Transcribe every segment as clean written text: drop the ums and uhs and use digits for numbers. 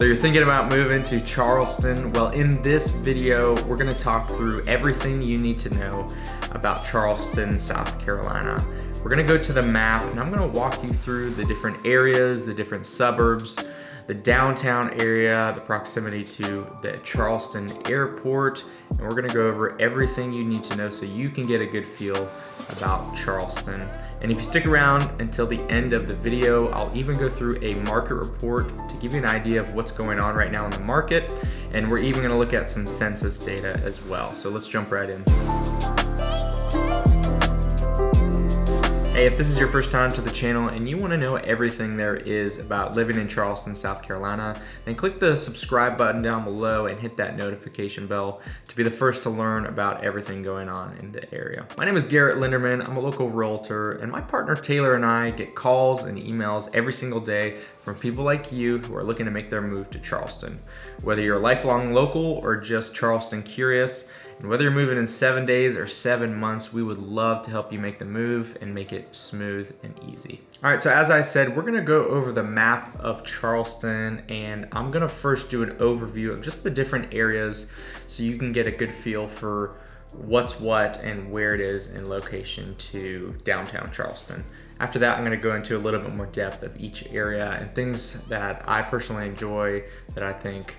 So you're thinking about moving to Charleston? Well, in this video, we're gonna talk through everything you need to know about Charleston, South Carolina. We're gonna go to the map and I'm gonna walk you through the different areas, the different suburbs, the downtown area, the proximity to the Charleston airport, and we're gonna go over everything you need to know so you can get a good feel about Charleston. And if you stick around until the end of the video, I'll even go through a market report to give you an idea of what's going on right now in the market, and we're even gonna look at some census data as well. So let's jump right in. Hey, if this is your first time to the channel and you want to know everything there is about living in Charleston, South Carolina, then click the subscribe button down below and hit that notification bell to be the first to learn about everything going on in the area. My name is Garrett Linderman. I'm a local realtor, and my partner Taylor and I get calls and emails every single day from people like you who are looking to make their move to Charleston. Whether you're a lifelong local or just Charleston curious, and whether you're moving in 7 days or 7 months, we would love to help you make the move and make it smooth and easy. All right, so as I said, we're gonna go over the map of Charleston, and I'm gonna first do an overview of just the different areas so you can get a good feel for what's what and where it is in location to downtown Charleston. After that, I'm gonna go into a little bit more depth of each area and things that I personally enjoy that I think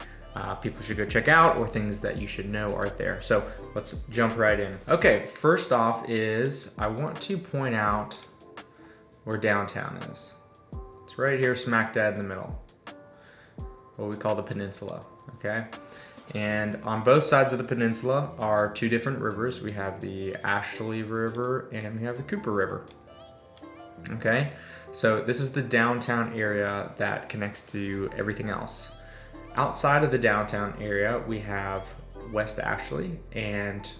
people should go check out, or things that you should know are there. So let's jump right in. Okay, first off is I want to point out where downtown is. It's right here smack dab in the middle, what we call the peninsula, okay? And on both sides of the peninsula are two different rivers. We have the Ashley River and we have the Cooper River, okay? So this is the downtown area that connects to everything else. Outside of the downtown area, we have West Ashley, and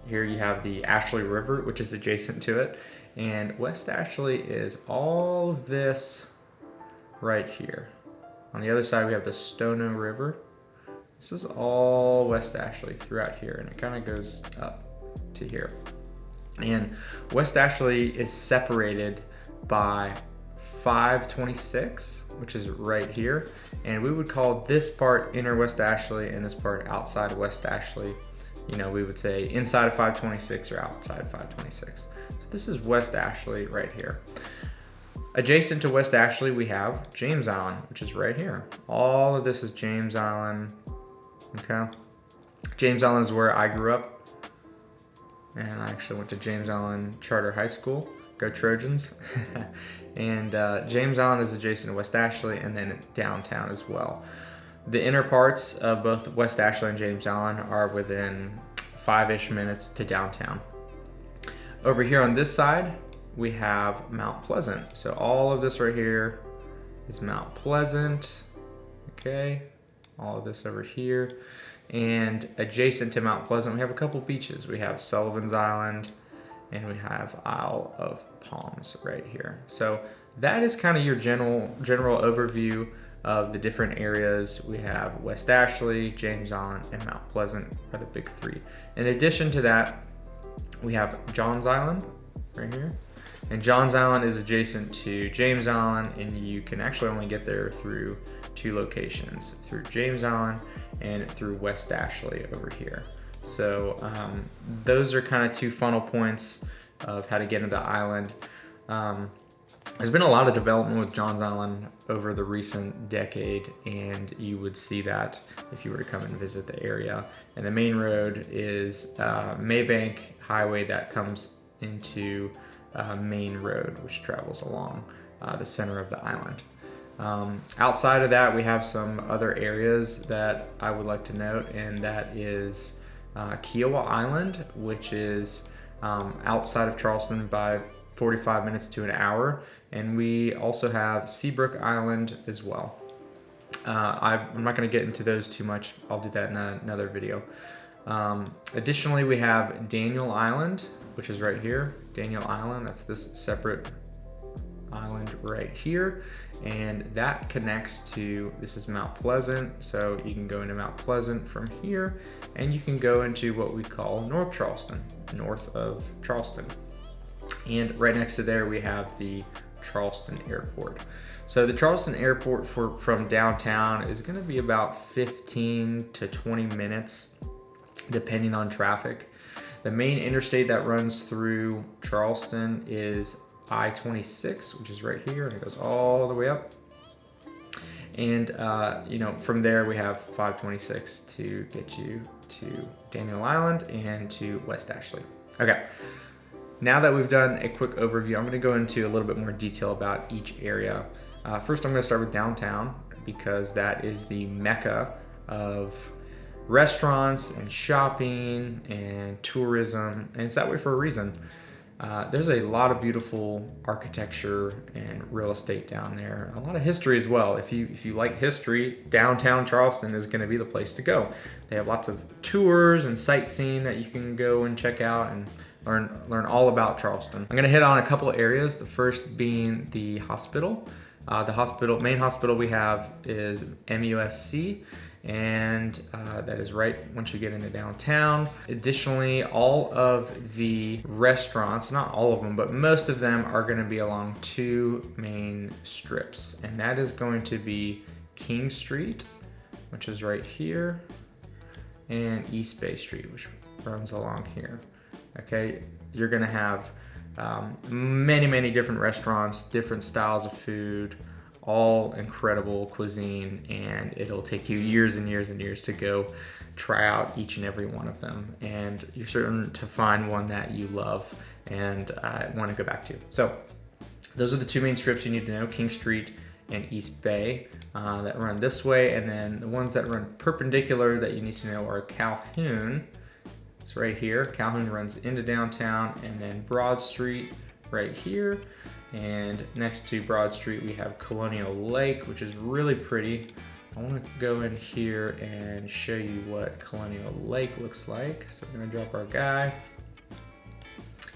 here you have the Ashley River, which is adjacent to it. And West Ashley is all of this right here. On the other side, we have the Stono River. This is all West Ashley throughout here, and it kind of goes up to here. And West Ashley is separated by 526, which is right here. And we would call this part inner West Ashley and this part outside West Ashley. You know, we would say inside of 526 or outside 526. So this is West Ashley right here. Adjacent to West Ashley, we have James Island, which is right here. All of this is James Island, okay? James Island is where I grew up. And I actually went to James Island Charter High School. Go Trojans. And James Island is adjacent to West Ashley, and then downtown as well. The inner parts of both West Ashley and James Island are within 5-ish minutes to downtown. Over here on this side, we have Mount Pleasant. So all of this right here is Mount Pleasant, okay? All of this over here. And adjacent to Mount Pleasant, we have a couple beaches. We have Sullivan's Island, and we have Isle of Palms right here. So that is kind of your general overview of the different areas. We have West Ashley, James Island, and Mount Pleasant are the big three. In addition to that, we have Johns Island right here. And Johns Island is adjacent to James Island, and you can actually only get there through two locations, through James Island and through West Ashley over here. So those are kind of two funnel points of how to get into the island. There's been a lot of development with Johns Island over the recent decade, and you would see that if you were to come and visit the area. And the main road is Maybank Highway that comes into Main Road, which travels along the center of the island. Outside of that, we have some other areas that I would like to note, and that is Kiowa Island, which is outside of Charleston by 45 minutes to an hour. And we also have Seabrook Island as well. I'm not going to get into those too much. I'll do that in another video. Additionally, we have Daniel Island, which is right here. Daniel Island, that's this separate island right here, and that connects to, this is Mount Pleasant, so you can go into Mount Pleasant from here, and you can go into what we call North Charleston, north of Charleston. And right next to there we have the Charleston Airport. So the Charleston airport from downtown is gonna be about 15 to 20 minutes, depending on traffic. The main interstate that runs through Charleston is I-26, which is right here, and it goes all the way up. And from there we have 526 to get you to Daniel Island and to West Ashley. Okay, now that we've done a quick overview, I'm gonna go into a little bit more detail about each area. First, I'm gonna start with downtown because that is the mecca of restaurants and shopping and tourism, and it's that way for a reason. There's a lot of beautiful architecture and real estate down there. A lot of history as well. If you like history, downtown Charleston is going to be the place to go. They have lots of tours and sightseeing that you can go and check out and learn all about Charleston. I'm going to hit on a couple of areas. The first being the hospital. The main hospital we have is MUSC. And that is right once you get into downtown. Additionally, all of the restaurants, not all of them, but most of them are going to be along two main strips, and that is going to be King Street, which is right here, and East Bay Street, which runs along here. Okay, you're going to have many different restaurants, different styles of food, all incredible cuisine, and it'll take you years and years and years to go try out each and every one of them, and you're certain to find one that you love and want to go back to. So those are the two main strips you need to know, King Street and East Bay, that run this way, and then the ones that run perpendicular that you need to know are Calhoun. It's right here. Calhoun runs into downtown, and then Broad Street right here. And next to Broad Street, we have Colonial Lake, which is really pretty. I want to go in here and show you what Colonial Lake looks like. So we're going to drop our guy.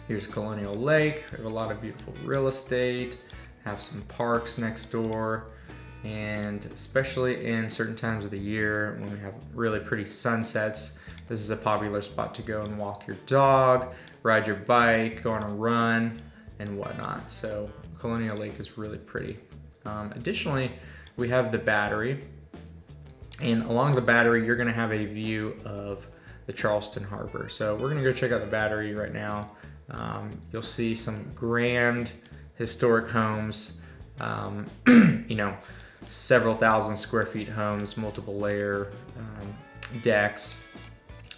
Here's Colonial Lake. We have a lot of beautiful real estate, have some parks next door, and especially in certain times of the year when we have really pretty sunsets, this is a popular spot to go and walk your dog, ride your bike, go on a run, and whatnot. So Colonial Lake is really pretty. Additionally, we have the Battery, and along the Battery you're going to have a view of the Charleston Harbor. So we're going to go check out the Battery right now. You'll see some grand historic homes, several thousand square feet homes, multiple layer decks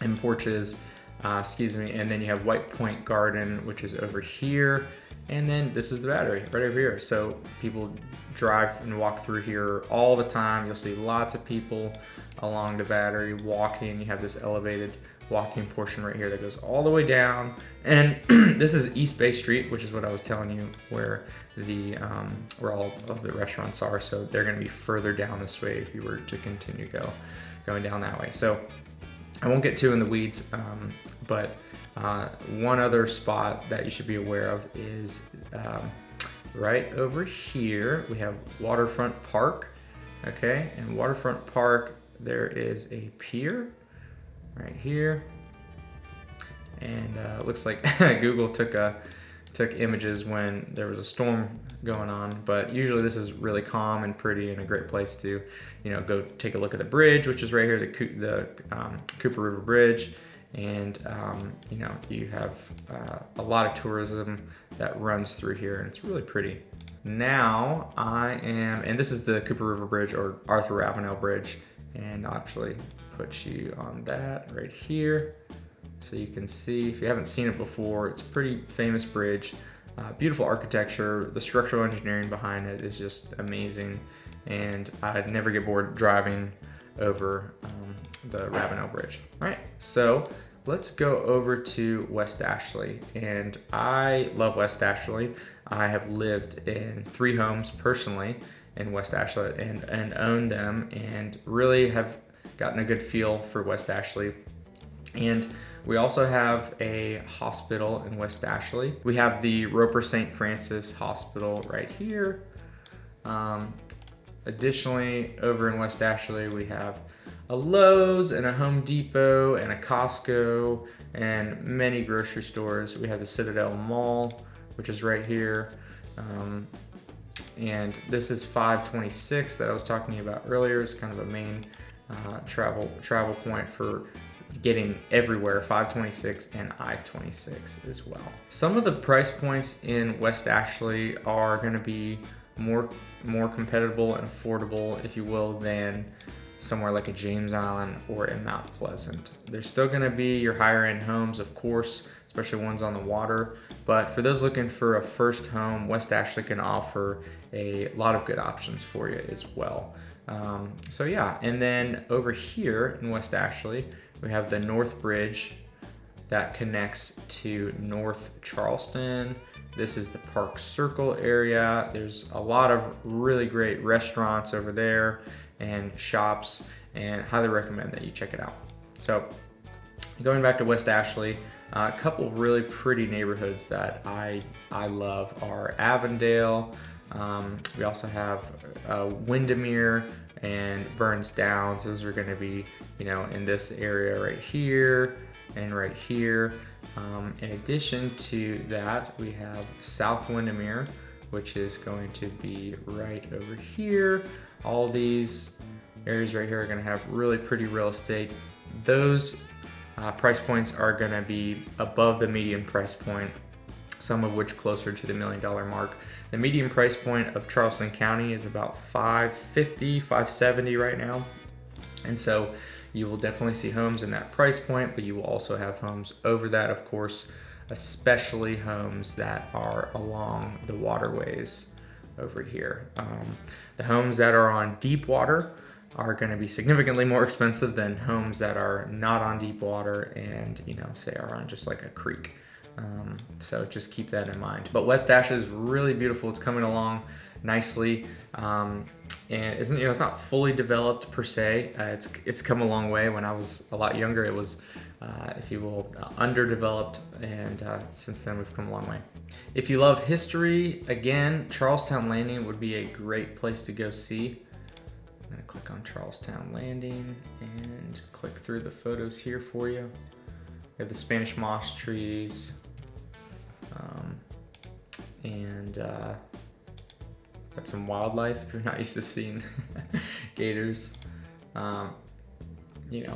and porches, and then you have White Point Garden, which is over here. And then this is the Battery right over here. So people drive and walk through here all the time. You'll see lots of people along the Battery walking. You have this elevated walking portion right here that goes all the way down. And this is East Bay Street, which is what I was telling you, where all of the restaurants are. So they're going to be further down this way if you were to continue going down that way. So I won't get too in the weeds, but one other spot that you should be aware of is right over here. We have Waterfront Park, okay? And Waterfront Park, there is a pier right here, and it looks like Google took images when there was a storm going on, but usually this is really calm and pretty and a great place to go take a look at the bridge, which is right here, the Cooper River Bridge. And you have a lot of tourism that runs through here, and it's really pretty. Now and this is the Cooper River Bridge, or Arthur Ravenel Bridge, and I'll actually put you on that right here so you can see. If you haven't seen it before, it's a pretty famous bridge, beautiful architecture. The structural engineering behind it is just amazing, and I'd never get bored driving over the Ravenel Bridge. All right, so let's go over to West Ashley, and I love West Ashley. I have lived in 3 homes personally in West Ashley and owned them, and really have gotten a good feel for West Ashley. And we also have a hospital in West Ashley. We have the Roper St. Francis Hospital right here. Additionally, over in West Ashley, we have a Lowe's and a Home Depot and a Costco and many grocery stores. We have the Citadel Mall, which is right here. And this is 526 that I was talking about earlier. It's kind of a main travel point for getting everywhere, 526 and I-26 as well. Some of the price points in West Ashley are going to be more compatible and affordable, if you will, than somewhere like a James Island or in Mount Pleasant. There's still going to be your higher end homes, of course, especially ones on the water. But for those looking for a first home, West Ashley can offer a lot of good options for you as well. So yeah, and then over here in West Ashley, we have the North Bridge that connects to North Charleston. This is the Park Circle area. There's a lot of really great restaurants over there and shops, and highly recommend that you check it out. So going back to West Ashley, a couple really pretty neighborhoods that I love are Avondale. We also have Windermere and Burns Downs. Those are going to be, in this area right here and right here. In addition to that, we have South Windermere, which is going to be right over here. All these areas right here are going to have really pretty real estate. Those price points are going to be above the median price point, some of which closer to the $1 million mark. The median price point of Charleston County is about $550, $570 right now. And so you will definitely see homes in that price point, but you will also have homes over that, of course, especially homes that are along the waterways over here. The homes that are on deep water are going to be significantly more expensive than homes that are not on deep water and, say are on just like a creek. So just keep that in mind. But West Ashley is really beautiful. It's coming along nicely. And isn't, it's not fully developed per se. It's come a long way. When I was a lot younger, it was, if you will, underdeveloped. And since then we've come a long way. If you love history, again, Charlestown Landing would be a great place to go see. I'm gonna click on Charlestown Landing and click through the photos here for you. We have the Spanish moss trees, and got some wildlife if you're not used to seeing gators. A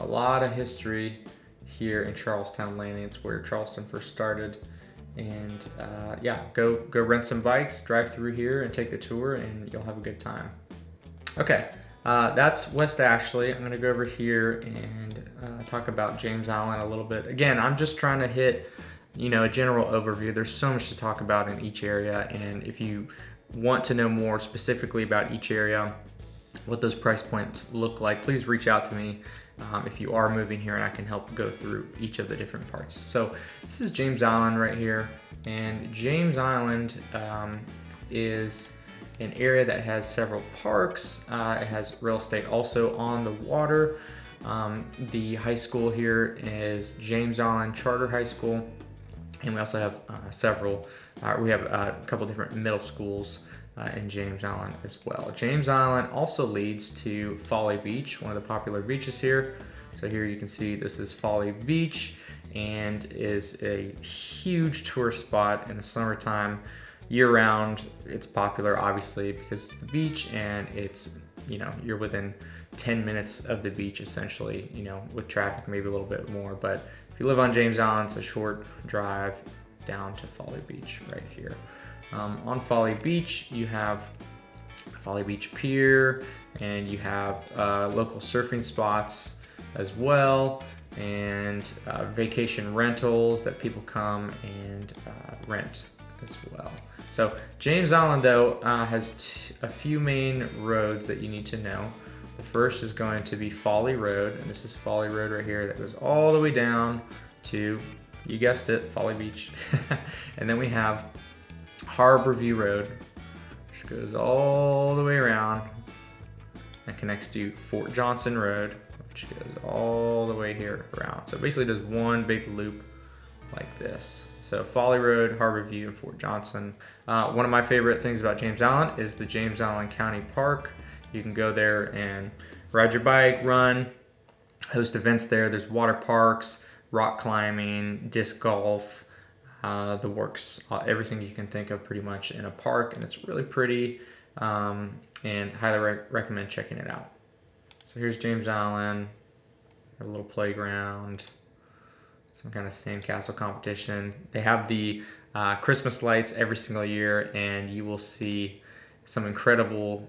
lot of history here in Charlestown Landing. It's where Charleston first started. And yeah, go rent some bikes, drive through here and take the tour, and you'll have a good time. Okay, that's West Ashley. I'm gonna go over here and talk about James Island a little bit. Again, I'm just trying to hit, a general overview. There's so much to talk about in each area, and if you want to know more specifically about each area, what those price points look like, please reach out to me if you are moving here, and I can help go through each of the different parts. So this is James Island right here, and James Island is an area that has several parks. It has real estate also on the water. The high school here is James Island Charter High School, and we also have we have a couple different middle schools in James Island as well. James Island also leads to Folly Beach, one of the popular beaches here. So here you can see this is Folly Beach, and is a huge tourist spot in the summertime. Year round, it's popular obviously because it's the beach, and it's, you're within 10 minutes of the beach essentially, with traffic maybe a little bit more. But if you live on James Island, it's a short drive down to Folly Beach right here. On Folly Beach, you have Folly Beach Pier, and you have local surfing spots as well, and vacation rentals that people come and rent as well. So James Island, though, has a few main roads that you need to know. The first is going to be Folly Road, and this is Folly Road right here that goes all the way down to, you guessed it, Folly Beach. And then we have Harbor View Road, which goes all the way around and connects to Fort Johnson Road, which goes all the way here around. So it basically does one big loop like this. So Folly Road, Harbor View, and Fort Johnson. One of my favorite things about James Island is the James Island County Park. You can go there and ride your bike, run, host events there. There's water parks, rock climbing, disc golf, the works, everything you can think of pretty much in a park, and it's really pretty. and highly recommend checking it out. So here's James Island, a little playground, some kind of sandcastle competition. They have the Christmas lights every single year, and you will see some an incredible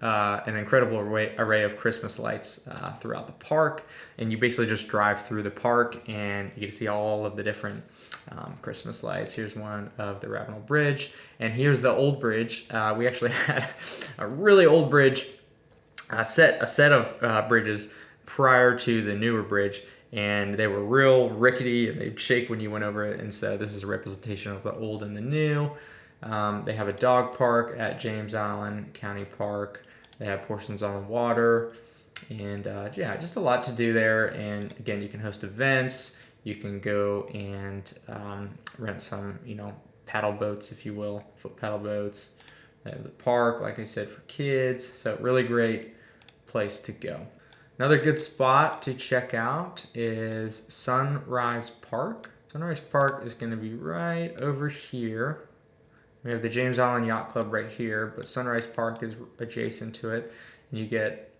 array of Christmas lights throughout the park. And you basically just drive through the park, and you get to see all of the different Christmas lights. Here's one of the Ravenel Bridge, and here's the old bridge. We actually had a really old bridge, a set of bridges prior to the newer bridge, and they were real rickety and they'd shake when you went over it. And so this is a representation of the old and the new. They have a dog park at James Island County Park. They have portions on the water, and yeah, just a lot to do there. And again, you can host events. You can go and rent some, paddle boats, if you will, foot paddle boats. They have the park, like I said, for kids. So really great place to go. Another good spot to check out is Sunrise Park. Sunrise Park is going to be right over here. We have the James Island Yacht Club right here, but Sunrise Park is adjacent to it. And you get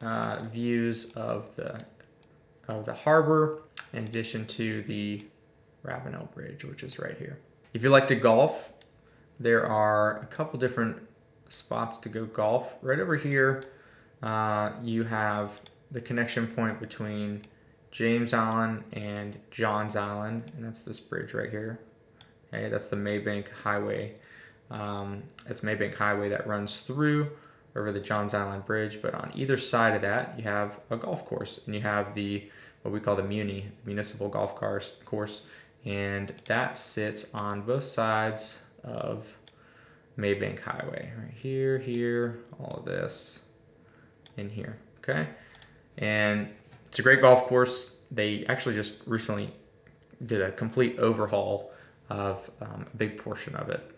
views of the harbor in addition to the Ravenel Bridge, which is right here. If you like to golf, there are a couple different spots to go golf. Right over here, you have the connection point between James Island and Johns Island, and that's this bridge right here. Okay, that's the Maybank Highway. It's Maybank Highway that runs through over the Johns Island Bridge, but on either side of that, you have a golf course, and you have what we call the municipal golf course, and that sits on both sides of Maybank Highway, right here, all of this in here, okay? And it's a great golf course. They actually just recently did a complete overhaul of a big portion of it.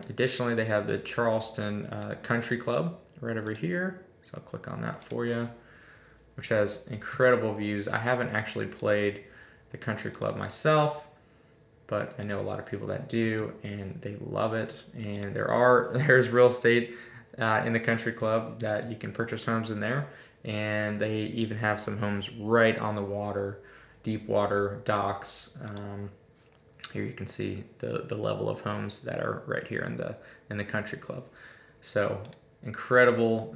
Additionally, they have the Charleston Country Club right over here. So I'll click on that for you, which has incredible views. I haven't actually played the Country Club myself, but I know a lot of people that do, and they love it. And there's real estate in the Country Club that you can purchase homes in there. And they even have some homes right on the water, deep water docks. Here you can see the level of homes that are right here in the Country Club. So incredible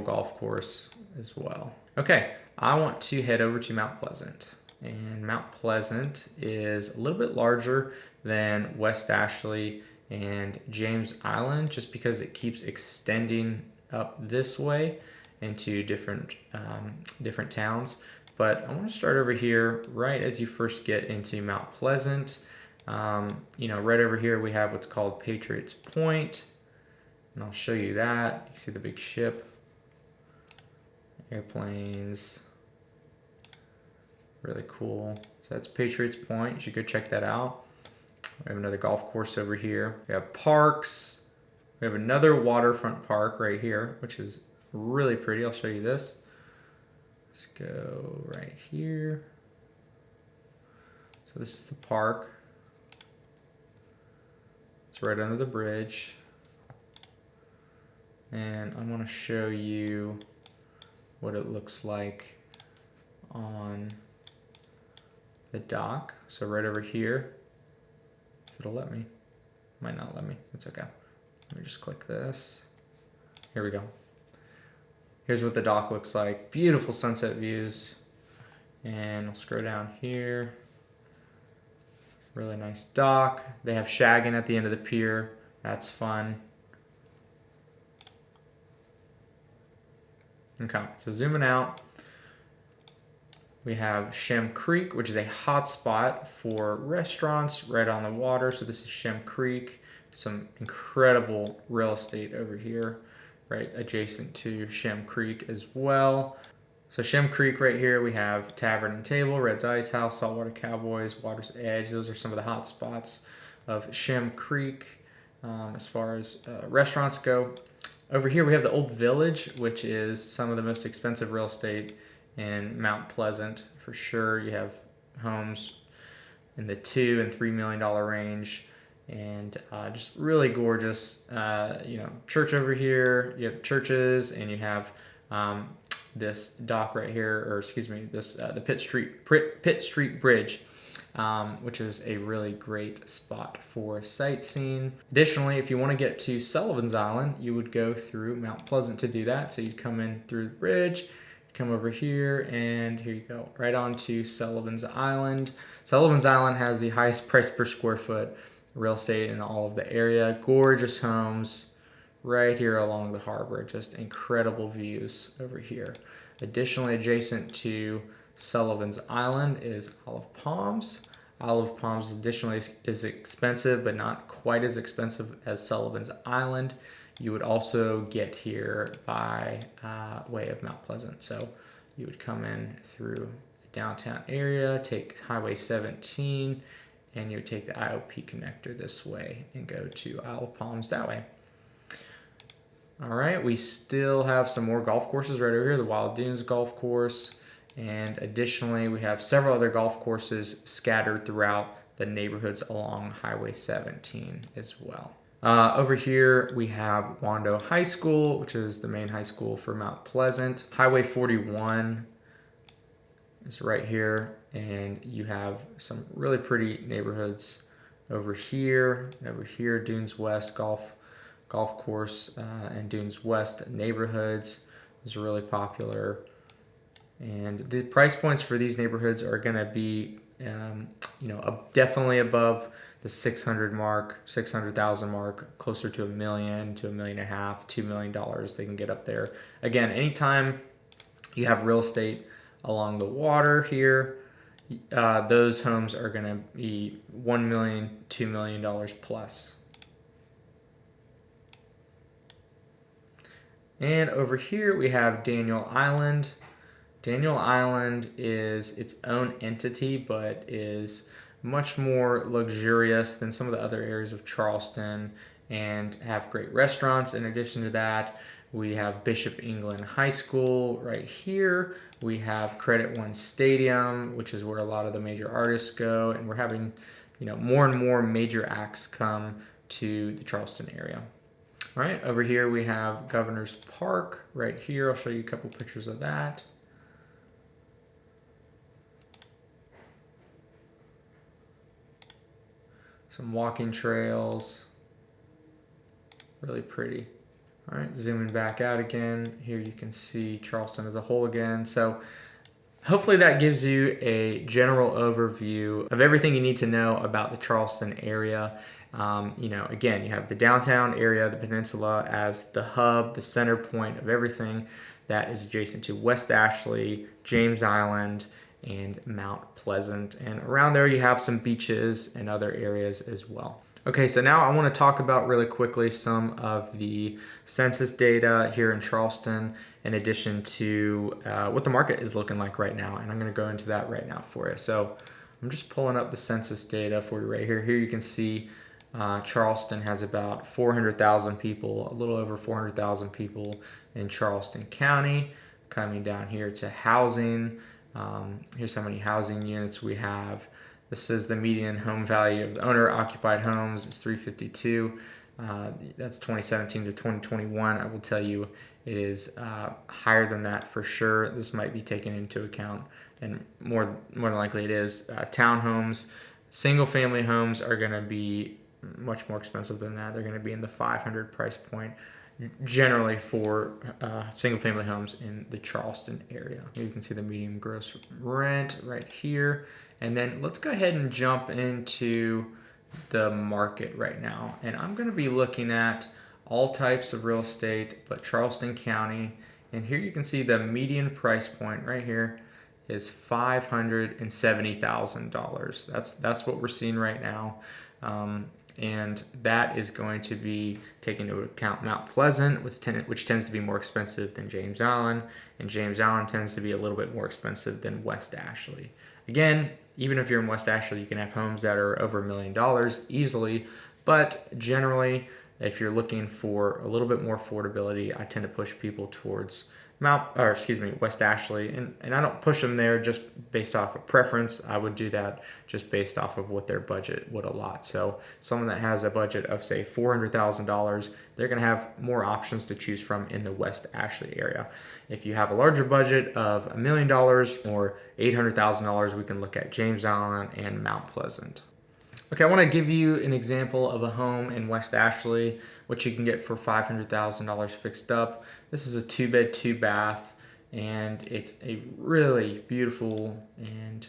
golf course as well. Okay, I want to head over to Mount Pleasant. And Mount Pleasant is a little bit larger than West Ashley and James Island, just because it keeps extending up this way into different towns. But I want to start over here right as you first get into Mount Pleasant. Right over here we have what's called Patriots Point, and I'll show you that. You see the big ship, airplanes, really cool. So that's Patriots Point. You should go check that out. We have another golf course over here. We have parks. We have another waterfront park right here, which is really pretty. I'll show you this. Let's go right here. So this is the park. It's right under the bridge. And I want to show you what it looks like on the dock. So right over here, if it'll let me. Might not let me. It's okay. Let me just click this. Here we go. Here's what the dock looks like. Beautiful sunset views. And I'll scroll down here. Really nice dock. They have shagging at the end of the pier. That's fun. Okay, so zooming out, we have Shem Creek, which is a hot spot for restaurants right on the water. So this is Shem Creek. Some incredible real estate over here, right adjacent to Shem Creek as well. So Shem Creek right here, we have Tavern and Table, Red's Ice House, Saltwater Cowboys, Water's Edge. Those are some of the hot spots of Shem Creek as far as restaurants go. Over here we have the Old Village, which is some of the most expensive real estate in Mount Pleasant for sure. You have homes in the $2 and $3 million range, and just really gorgeous. You know, church over here. You have churches, and you have this dock right here, or excuse me, this the Pitt Street Bridge, which is a really great spot for sightseeing. Additionally, if you want to get to Sullivan's Island, you would go through Mount Pleasant to do that. So you'd come in through the bridge, come over here, and here you go, right on to Sullivan's Island. Sullivan's Island has the highest price per square foot real estate in all of the area. Gorgeous homes right here along the harbor, just incredible views over here. Additionally, adjacent to Sullivan's Island is Olive Palms. Olive Palms additionally is expensive, but not quite as expensive as Sullivan's Island. You would also get here by way of Mount Pleasant. So you would come in through the downtown area, take Highway 17, and you would take the IOP connector this way and go to Olive Palms that way. All right, we still have some more golf courses right over here, the Wild Dunes Golf Course. And additionally, we have several other golf courses scattered throughout the neighborhoods along Highway 17 as well. Over here, we have Wando High School, which is the main high school for Mount Pleasant. Highway 41 is right here, and you have some really pretty neighborhoods over here. And over here, Dunes West Golf Course and Dunes West neighborhoods is really popular. And the price points for these neighborhoods are going to be, you know, definitely above the 600 mark, 600,000 mark, closer to $1 million to $1.5 million, $2 million. They can get up there. Again, anytime you have real estate along the water here, those homes are going to be $1 million, $2 million plus. And over here we have Daniel Island. Daniel Island is its own entity, but is much more luxurious than some of the other areas of Charleston and have great restaurants. In addition to that, we have Bishop England High School right here. We have Credit One Stadium, which is where a lot of the major artists go, and we're having, you know, more and more major acts come to the Charleston area. All right, over here we have Governor's Park right here. I'll show you a couple pictures of that. Some walking trails, really pretty. All right, zooming back out again. Here you can see Charleston as a whole again. So hopefully that gives you a general overview of everything you need to know about the Charleston area. You know, again, you have the downtown area, the peninsula, as the hub, the center point of everything that is adjacent to West Ashley, James Island, and Mount Pleasant. And around there you have some beaches and other areas as well. Okay, so now I want to talk about really quickly some of the census data here in Charleston, in addition to what the market is looking like right now. And I'm going to go into that right now for you. So I'm just pulling up the census data for you right here. Here you can see Charleston has about 400,000 people, a little over 400,000 people in Charleston County. Coming down here to housing, here's how many housing units we have. This is the median home value of the owner-occupied homes. It's 352. That's 2017 to 2021. I will tell you it is higher than that for sure. This might be taken into account, and more than likely it is. Townhomes, single-family homes are going to be much more expensive than that. They're going to be in the 500 price point, generally for single-family homes in the Charleston area. Here you can see the median gross rent right here. And then let's go ahead and jump into the market right now. And I'm going to be looking at all types of real estate, but Charleston County. And here you can see the median price point right here is $570,000. That's what we're seeing right now. And that is going to be taking into account Mount Pleasant, which tends to be more expensive than James Island, and James Island tends to be a little bit more expensive than West Ashley. Again, even if you're in West Ashley, you can have homes that are over $1 million easily, but generally, if you're looking for a little bit more affordability, I tend to push people towards West Ashley, and I don't push them there just based off of preference. I would do that just based off of what their budget would allot. So someone that has a budget of say $400,000, they're going to have more options to choose from in the West Ashley area. If you have a larger budget of $1 million or $800,000, we can look at James Island and Mount Pleasant. Okay, I want to give you an example of a home in West Ashley, what you can get for $500,000 fixed up. This is a 2-bed, 2-bath, and it's a really beautiful and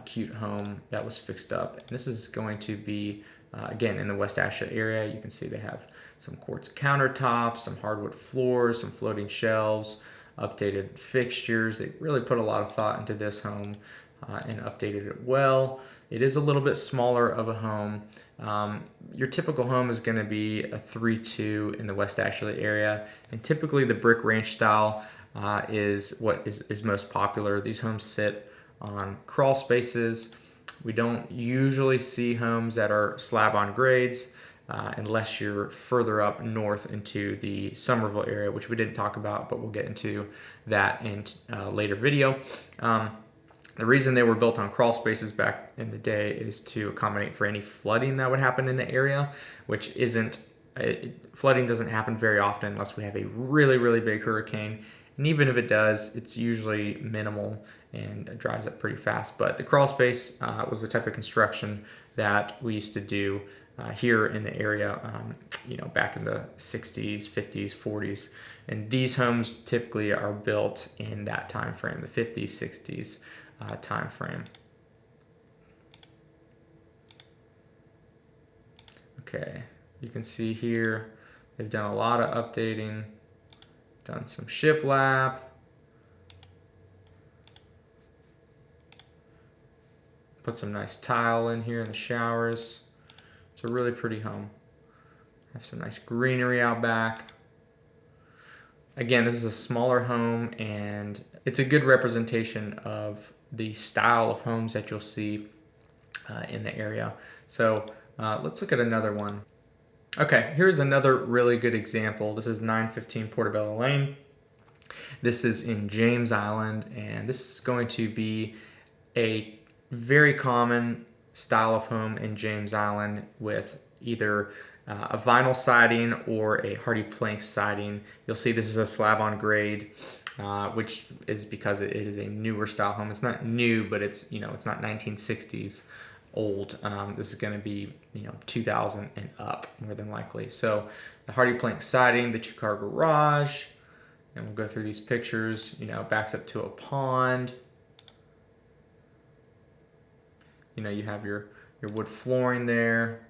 cute home that was fixed up. And this is going to be, again, in the West Ashley area. You can see they have some quartz countertops, some hardwood floors, some floating shelves, updated fixtures. They really put a lot of thought into this home and updated it well. It is a little bit smaller of a home. Your typical home is going to be a 3-2 in the West Ashley area, and typically the brick ranch style is what is most popular. These homes sit on crawl spaces. We don't usually see homes that are slab on grades unless you're further up north into the Somerville area, which we didn't talk about, but we'll get into that in a later video. The reason they were built on crawl spaces back in the day is to accommodate for any flooding that would happen in the area, which flooding doesn't happen very often unless we have a really, really big hurricane. And even if it does, it's usually minimal and it dries up pretty fast. But the crawl space was the type of construction that we used to do here in the area, back in the 60s, 50s, 40s. And these homes typically are built in that time frame, the 50s, 60s. Time frame. Okay, you can see here they've done a lot of updating, done some shiplap, put some nice tile in here in the showers. It's a really pretty home. Have some nice greenery out back. Again, this is a smaller home and it's a good representation of the style of homes that you'll see in the area. So let's look at another one. Okay, here's another really good example. This is 915 Portobello Lane. This is in James Island, and this is going to be a very common style of home in James Island with either a vinyl siding or a hardy plank siding. You'll see this is a slab on grade, which is because it is a newer style home. It's not new, but it's not 1960s old. This is going to be 2000 and up more than likely. So the hardy plank siding, the 2-car garage, and we'll go through these pictures. Backs up to a pond. You have your wood flooring there,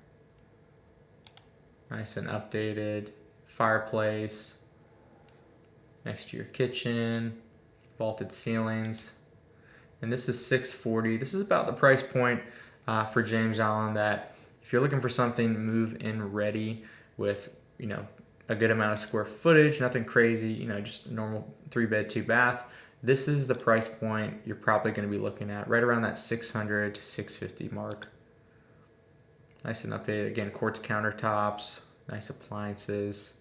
nice and updated. Fireplace next to your kitchen, vaulted ceilings, and this is $640. This is about the price point for James Island that if you're looking for something move-in ready with a good amount of square footage, nothing crazy, just a normal 3-bed, 2-bath. This is the price point you're probably going to be looking at, right around that $600 to $650 mark. Nice and updated. Again, quartz countertops, nice appliances.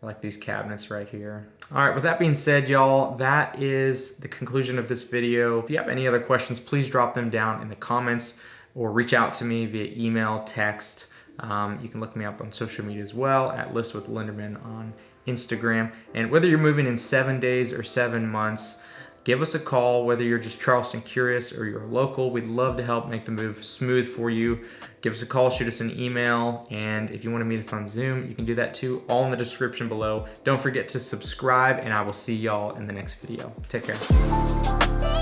I like these cabinets right here. All right, with that being said, y'all, that is the conclusion of this video. If you have any other questions, please drop them down in the comments or reach out to me via email, text. You can look me up on social media as well at List with Linderman on Instagram. And whether you're moving in 7 days or 7 months, give us a call. Whether you're just Charleston curious or you're local, we'd love to help make the move smooth for you. Give us a call, shoot us an email, and if you want to meet us on Zoom, you can do that too, all in the description below. Don't forget to subscribe, and I will see y'all in the next video. Take care.